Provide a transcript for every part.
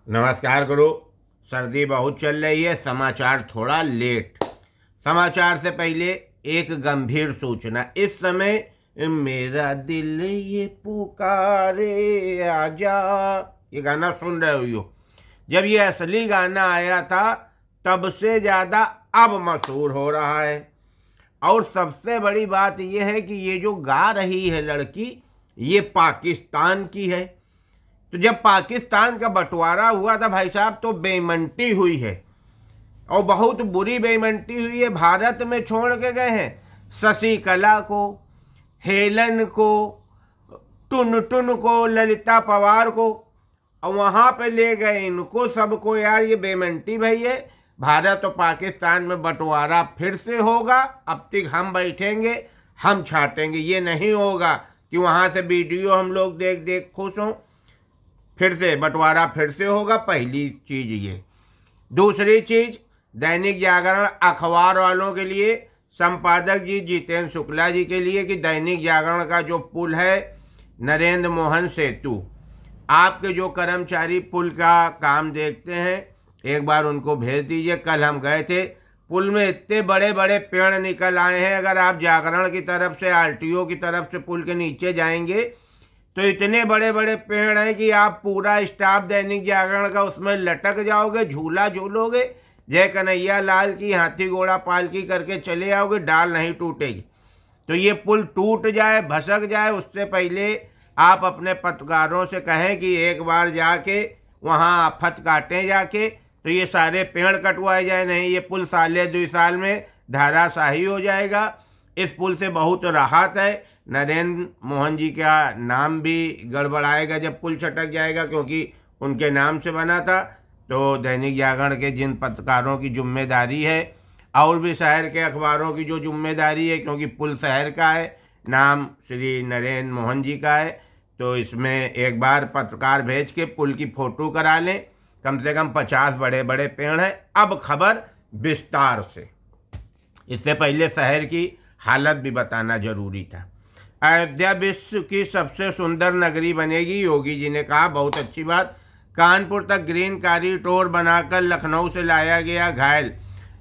नमस्कार गुरु। सर्दी बहुत चल रही है, समाचार थोड़ा लेट। समाचार से पहले एक गंभीर सूचना। इस समय मेरा दिल ये पुकारे आजा, ये गाना सुन रहे हो। जब ये असली गाना आया था तब से ज़्यादा अब मशहूर हो रहा है। और सबसे बड़ी बात यह है कि ये जो गा रही है लड़की, ये पाकिस्तान की है। तो जब पाकिस्तान का बंटवारा हुआ था भाई साहब, तो बेईमानी हुई है और बहुत बुरी बेईमानी हुई है। भारत में छोड़ के गए हैं शशिकला को, हेलन को, टुन को, ललिता पवार को, और वहां पे ले गए इनको सबको। यार ये बेईमानी भाई है। भारत और पाकिस्तान में बंटवारा फिर से होगा। अब तक हम बैठेंगे, हम छाटेंगे। ये नहीं होगा कि वहां से वीडियो हम लोग देख देख खुश हों। फिर से बंटवारा फिर से होगा, पहली चीज ये। दूसरी चीज, दैनिक जागरण अखबार वालों के लिए, संपादक जी जितेंद्र शुक्ला जी के लिए, कि दैनिक जागरण का जो पुल है नरेंद्र मोहन सेतु, आपके जो कर्मचारी पुल का काम देखते हैं, एक बार उनको भेज दीजिए। कल हम गए थे, पुल में इतने बड़े बड़े पेड़ निकल आए हैं। अगर आप जागरण की तरफ से, आरटीओ की तरफ से पुल के नीचे जाएंगे तो इतने बड़े बड़े पेड़ हैं कि आप पूरा स्टाफ दैनिक जागरण का उसमें लटक जाओगे, झूला झूलोगे, जय कन्हैया लाल की हाथी घोड़ा पालकी करके चले आओगे, डाल नहीं टूटेगी। तो ये पुल टूट जाए, भसक जाए, उससे पहले आप अपने पत्रकारों से कहें कि एक बार जाके वहाँ आफत काटें जाके, तो ये सारे पेड़ कटवाए जाए। नहीं, ये पुल साले 2 साल में धाराशाही हो जाएगा। इस पुल से बहुत राहत है। नरेंद्र मोहन जी का नाम भी गड़बड़ाएगा जब पुल छटक जाएगा, क्योंकि उनके नाम से बना था। तो दैनिक जागरण के जिन पत्रकारों की जिम्मेदारी है, और भी शहर के अखबारों की जो जिम्मेदारी है, क्योंकि पुल शहर का है, नाम श्री नरेंद्र मोहन जी का है, तो इसमें एक बार पत्रकार भेज के पुल की फोटो करा लें। कम से कम 50 बड़े बड़े पेड़ हैं। अब खबर विस्तार से। इससे पहले शहर की हालत भी बताना जरूरी था। अयोध्या विश्व की सबसे सुंदर नगरी बनेगी, योगी जी ने कहा। बहुत अच्छी बात। कानपुर तक ग्रीन कॉरिडोर बनाकर लखनऊ से लाया गया घायल।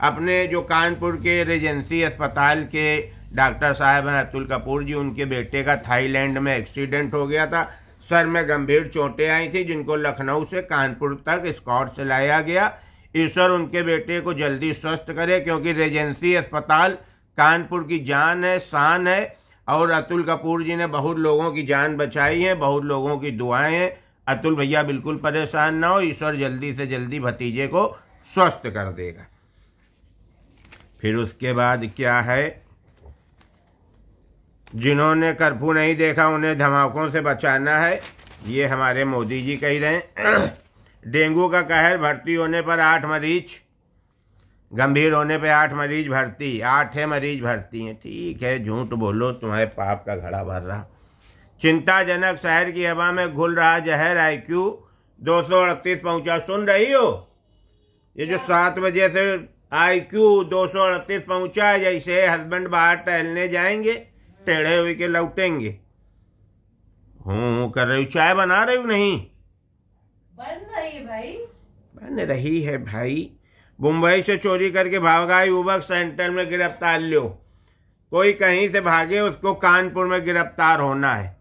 अपने जो कानपुर के रेजेंसी अस्पताल के डॉक्टर साहब हैं अतुल कपूर जी, उनके बेटे का थाईलैंड में एक्सीडेंट हो गया था। सर में गंभीर चोटें आई थी, जिनको लखनऊ से कानपुर तक स्कॉट से लाया गया। ईश्वर उनके बेटे को जल्दी स्वस्थ करे, क्योंकि रेजेंसी अस्पताल कानपुर की जान है, शान है। और अतुल कपूर जी ने बहुत लोगों की जान बचाई है, बहुत लोगों की दुआएं हैं। अतुल भैया बिल्कुल परेशान ना हो, ईश्वर जल्दी से जल्दी भतीजे को स्वस्थ कर देगा। फिर उसके बाद क्या है, जिन्होंने कर्फ्यू नहीं देखा उन्हें धमाकों से बचाना है, ये हमारे मोदी जी कह रहे हैं। डेंगू का कहर, भर्ती होने पर 8 मरीज, गंभीर होने पे 8 मरीज भर्ती, 8 मरीज भर्ती हैं। ठीक है, झूठ बोलो, तुम्हारे पाप का घड़ा भर रहा। चिंताजनक, शहर की हवा में घुल रहा जहर, IQ 238 पहुंचा। सुन रही हो, ये जो 7 बजे से IQ 238 पहुंचा है, जैसे हस्बैंड बाहर टहलने जाएंगे, टेढ़े हुए के लौटेंगे। हूँ कर रही हूँ। चाय बना रही हूँ? नहीं बन रही है भाई, बन रही है भाई। मुंबई से चोरी करके भागा युवक सेंटर में गिरफ्तार लो। कोई कहीं से भागे, उसको कानपुर में गिरफ्तार होना है।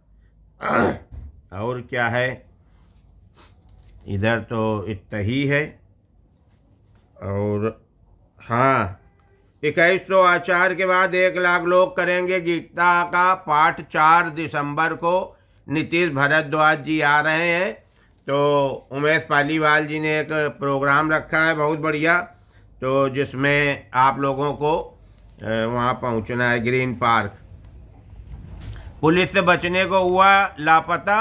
और क्या है, इधर तो इतना ही है। और हाँ, 2100 आचार के बाद 1 लाख लोग करेंगे गीता का पाठ। 4 दिसंबर को नीतीश भारद्वाज जी आ रहे हैं। तो उमेश पालीवाल जी ने एक प्रोग्राम रखा है बहुत बढ़िया, तो जिसमें आप लोगों को वहाँ पहुँचना है, ग्रीन पार्क। पुलिस से बचने को हुआ लापता,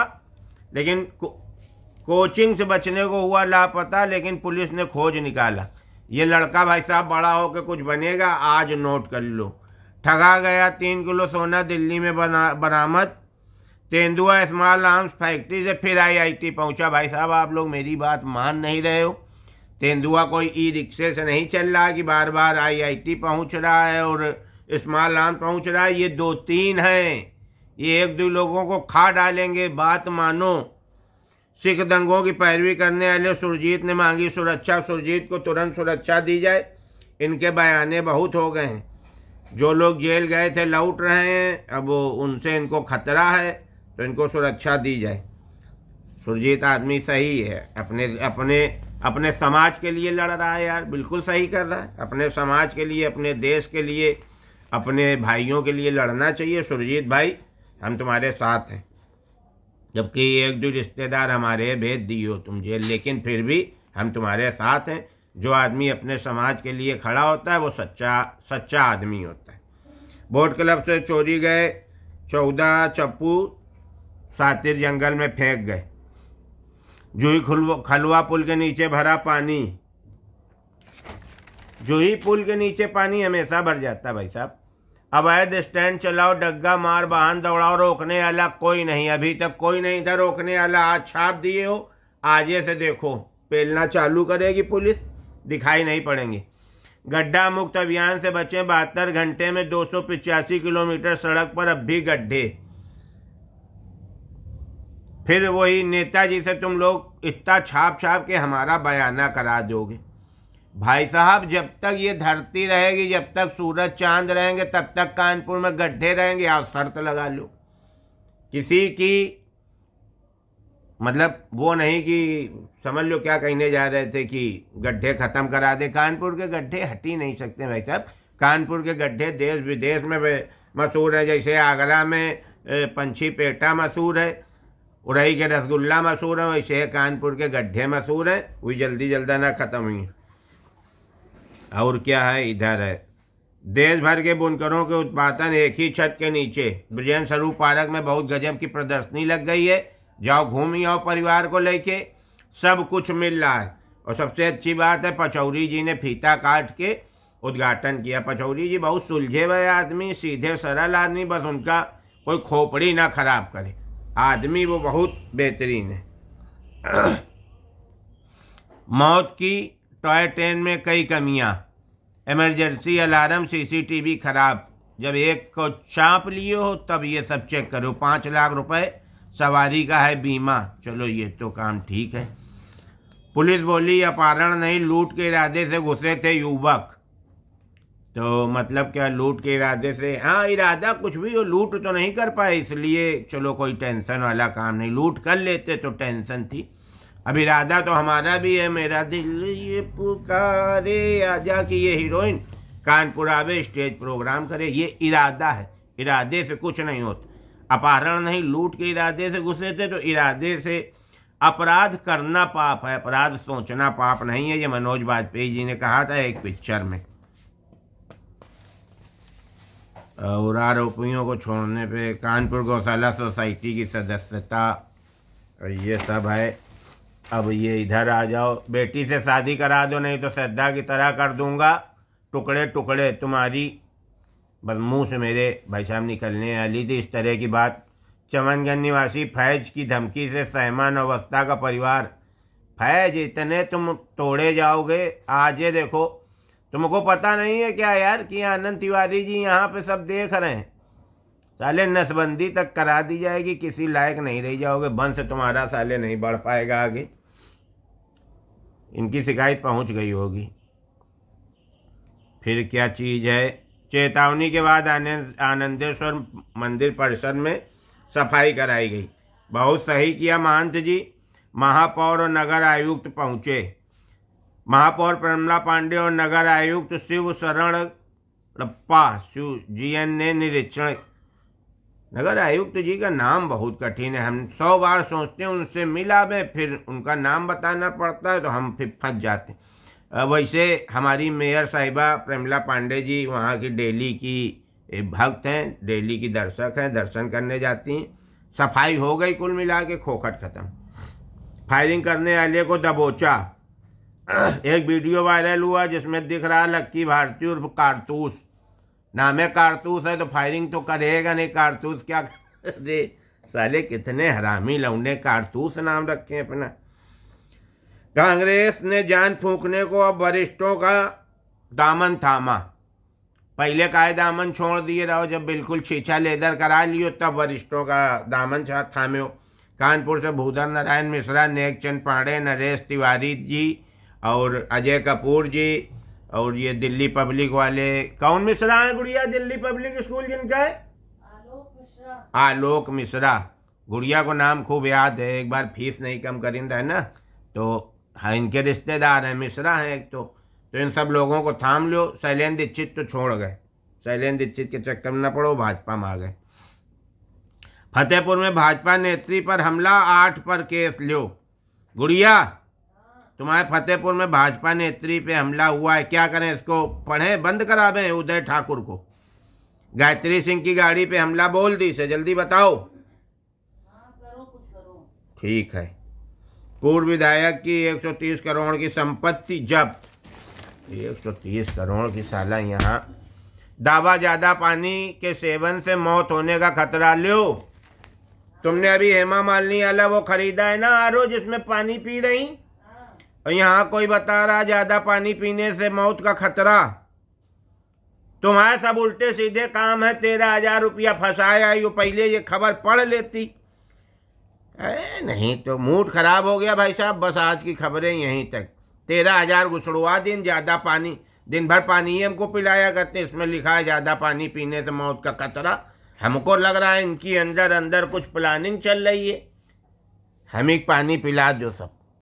लेकिन कोचिंग से बचने को हुआ लापता, लेकिन पुलिस ने खोज निकाला। ये लड़का भाई साहब बड़ा होकर कुछ बनेगा, आज नोट कर लो। ठगा गया, 3 किलो सोना दिल्ली में बरामद। तेंदुआ स्मॉल आर्म्स फैक्ट्री से फिर IIT पहुंचा। भाई साहब आप लोग मेरी बात मान नहीं रहे हो। तेंदुआ कोई ई-रिक्शे से नहीं चल रहा कि बार बार IIT पहुंच रहा है और स्मॉल आर्म्स पहुंच रहा है। ये 2-3 हैं, ये 1-2 लोगों को खा डालेंगे। बात मानो। सिख दंगों की पैरवी करने वाले सुरजीत ने मांगी सुरक्षा, सुरजीत को तुरंत सुरक्षा दी जाए। इनके बयाने बहुत हो गए हैं। जो लोग जेल गए थे लौट रहे हैं, अब उनसे इनको खतरा है तो इनको सुरक्षा दी जाए। सुरजीत आदमी सही है, अपने अपने अपने समाज के लिए लड़ रहा है यार, बिल्कुल सही कर रहा है। अपने समाज के लिए, अपने देश के लिए, अपने भाइयों के लिए लड़ना चाहिए। सुरजीत भाई, हम तुम्हारे साथ हैं। जबकि एक दो रिश्तेदार हमारे भेज दिए हो तुम जेल, लेकिन फिर भी हम तुम्हारे साथ हैं। जो आदमी अपने समाज के लिए खड़ा होता है वो सच्चा आदमी होता है। बोट क्लब से चोरी गए 14 चप्पू सातिर जंगल में फेंक गए। जूही खलवा पुल के नीचे भरा पानी। जूही पुल के नीचे पानी हमेशा भर जाता है भाई साहब। अवैध स्टैंड चलाओ, डग्गा मार, वाहन दौड़ाओ, रोकने वाला कोई नहीं। अभी तक कोई नहीं था रोकने वाला। आज छाप दिए हो, आजे से देखो पेलना चालू करेगी पुलिस, दिखाई नहीं पड़ेंगे। गड्ढा मुक्त अभियान से बचे 72 घंटे में 285 किलोमीटर सड़क पर अब भी गड्ढे। फिर वही नेताजी से तुम लोग इतना छाप के हमारा बयाना करा दोगे। भाई साहब, जब तक ये धरती रहेगी, जब तक सूरज चांद रहेंगे, तब तक कानपुर में गड्ढे रहेंगे। आप शर्त लगा लो, किसी की मतलब वो नहीं कि समझ लो क्या कहने जा रहे थे कि गड्ढे खत्म करा दे। कानपुर के गड्ढे हट ही नहीं सकते भाई साहब। कानपुर के गड्ढे देश विदेश में मशहूर है। जैसे आगरा में पंछी पेटा मशहूर है, उड़ई के रसगुल्ला मशहूर है, वैसे कानपुर के गड्ढे मशहूर हैं। वही जल्दी ना खत्म हुई। और क्या है, इधर है देश भर के बुनकरों के उत्पादन एक ही छत के नीचे। बृजेंद्र स्वरूप पार्क में बहुत गजब की प्रदर्शनी लग गई है। जाओ घूम आओ परिवार को लेके, सब कुछ मिल रहा है। और सबसे अच्छी बात है, पचौरी जी ने फीता काट के उद्घाटन किया। पचौरी जी बहुत सुलझे हुए आदमी, सीधे सरल आदमी, बस उनका कोई खोपड़ी ना खराब करे। आदमी वो बहुत बेहतरीन है। मौत की टॉय ट्रेन में कई कमियां। इमरजेंसी अलार्म, सीसीटीवी खराब। जब एक को चाँप लिए हो तब ये सब चेक करो। 5 लाख रुपए सवारी का है बीमा। चलो ये तो काम ठीक है। पुलिस बोली अपहरण नहीं, लूट के इरादे से घुसे थे युवक। तो मतलब क्या लूट के इरादे से? हाँ, इरादा कुछ भी हो, लूट तो नहीं कर पाए, इसलिए चलो कोई टेंशन वाला काम नहीं। लूट कर लेते तो टेंशन थी। अब इरादा तो हमारा भी है। मेरा दिल ये पुकारे आजा की ये हीरोइन कानपुर आवे, स्टेज प्रोग्राम करे, ये इरादा है। इरादे से कुछ नहीं होता। अपहरण नहीं, लूट के इरादे से घुसे थे तो इरादे से अपराध करना पाप है, अपराध सोचना पाप नहीं है। ये मनोज वाजपेयी जी ने कहा था एक पिक्चर में। और आरोपियों को छोड़ने पे कानपुर गौशाला सोसाइटी की सदस्यता, ये सब है। अब ये इधर आ जाओ, बेटी से शादी करा दो नहीं तो श्रद्धा की तरह कर दूंगा टुकड़े टुकड़े तुम्हारी। बस मुँह से मेरे भाई साहब निकलने वाली थी इस तरह की बात। चमनगंज निवासी फैज की धमकी से सहमान अवस्था का परिवार। फैज, इतने तुम तोड़े जाओगे। आज ये देखो, तुमको पता नहीं है क्या यार कि आनंद तिवारी जी यहाँ पे सब देख रहे हैं। साले नसबंदी तक करा दी जाएगी, किसी लायक नहीं रह जाओगे। वंश तुम्हारा साले नहीं बढ़ पाएगा आगे। इनकी शिकायत पहुँच गई होगी। फिर क्या चीज़ है, चेतावनी के बाद आनंदेश्वर मंदिर परिसर में सफाई कराई गई। बहुत सही किया महंत जी। महापौर और नगर आयुक्त पहुँचे। महापौर प्रमला पांडे और नगर आयुक्त शिव शरण जीएन ने निरीक्षण। नगर आयुक्त जी का नाम बहुत कठिन है। हम 100 बार सोचते हैं उनसे मिला में, फिर उनका नाम बताना पड़ता है तो हम फिर फंस जाते हैं। वैसे हमारी मेयर साहिबा प्रमला पांडे जी वहाँ की डेली की भक्त हैं, डेली की दर्शक हैं, दर्शन करने जाती हैं। सफाई हो गई, कुल मिला के खोखट खत्म। फायरिंग करने वाले को दबोचा। एक वीडियो वायरल हुआ जिसमें दिख रहा लक्की भारती उर्फ कारतूस। नाम है कारतूस है तो फायरिंग तो करेगा नहीं। कारतूस क्या अरे साले कितने हरामी लौंडे कारतूस नाम रखे अपना। कांग्रेस ने जान फूंकने को अब वरिष्ठों का दामन थामा। पहले काहे दामन छोड़ दिए रहो, जब बिल्कुल छीछा लेदर करा लियो तब वरिष्ठों का दामन थामे हो। कानपुर से भूधर नारायण मिश्रा, नेकचंद पांडे, नरेश तिवारी जी और अजय कपूर जी, और ये दिल्ली पब्लिक वाले कौन मिश्रा है गुड़िया, दिल्ली पब्लिक स्कूल जिनका है आलोक मिश्रा। आलोक मिश्रा। गुड़िया को नाम खूब याद है, एक बार फीस नहीं कम करिंदा है ना, तो हाँ इनके रिश्तेदार हैं, मिश्रा हैं एक तो इन सब लोगों को थाम लो। शैलेंद्र दीक्षित तो छोड़ गए, शैलेंद्र दीक्षित के चक्कर में न पड़ो, भाजपा में आ गए। फतेहपुर में भाजपा नेत्री पर हमला, 8 पर केस लो। गुड़िया तुम्हारे फतेहपुर में भाजपा नेत्री पे हमला हुआ है, क्या करें इसको, पढ़ें बंद करावें उदय ठाकुर को? गायत्री सिंह की गाड़ी पे हमला बोल दी से, जल्दी बताओ। करो कुछ करो। ठीक है। पूर्व विधायक की 130 करोड़ की संपत्ति जब्त। 130 करोड़ की साला यहाँ। दावा ज्यादा पानी के सेवन से मौत होने का खतरा। लो तुमने अभी हेमा मालिनी वाला वो खरीदा है ना आरओ जिसमें पानी पी रही, और यहाँ कोई बता रहा ज्यादा पानी पीने से मौत का खतरा। तुम्हारे सब उल्टे सीधे काम है। 13,000 रुपया फंसाया, यो पहले ये खबर पढ़ लेती। नहीं तो मूड खराब हो गया भाई साहब, बस आज की खबरें यहीं तक। 13,000 घुसड़वा दिन, ज्यादा पानी, दिन भर पानी ही हमको पिलाया करते, इसमें लिखा है ज्यादा पानी पीने से मौत का खतरा। हमको लग रहा है इनकी अंदर अंदर कुछ प्लानिंग चल रही है, हम ही पानी पिला दो सब।